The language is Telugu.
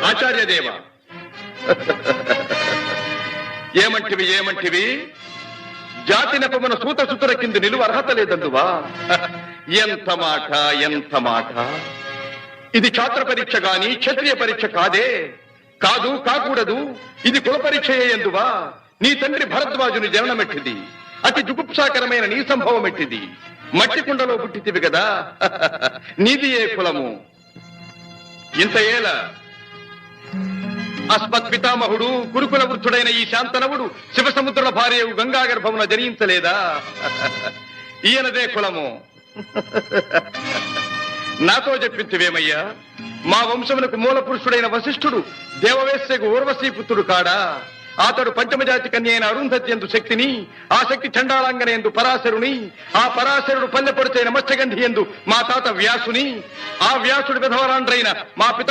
ఆచార్యదేవ ఏమంటివి జాతి నెపమున సూత సుతుర కింద నిలువ అర్హత లేదందువా? ఎంత మాట ఇది ఛాత్ర పరీక్ష గాని క్షత్రియ పరీక్ష కాదే. కాకూడదు. ఇది కుల పరీక్ష ఎందువా? నీ తండ్రి భరద్వాజుని జననమెట్టిది. అతి జుగుప్సాకరమైన నీ సంభవం ఎట్టిది. మట్టి కుండలో పుట్టితివి కదా. నీది ఏ కులము? ఇంత ఏల అస్మత్ పితామహుడు కురుకుల వృద్ధుడైన ఈ శాంతనవుడు శివసముద్రుల భార్య గంగా గర్భమున జనించలేదా? ఈయనదే కులము. నాతో చెప్పించువేమయ్యా? మా వంశమునకు మూల పురుషుడైన వశిష్ఠుడు దేవవేశ్యకు ఊర్వశీపుత్రుడు కాడా? అతడు పంచమజాతి కన్య అయిన అరుంధతి ఎందు శక్తిని, ఆ శక్తి చండాళంగన ఎందు పరాశరుని, ఆ పరాశరుడు పల్లెపొడిచైన మత్స్యగంధి ఎందు మా తాత వ్యాసుని, ఆ వ్యాసుడు విధవరాండ్రైన మా పితా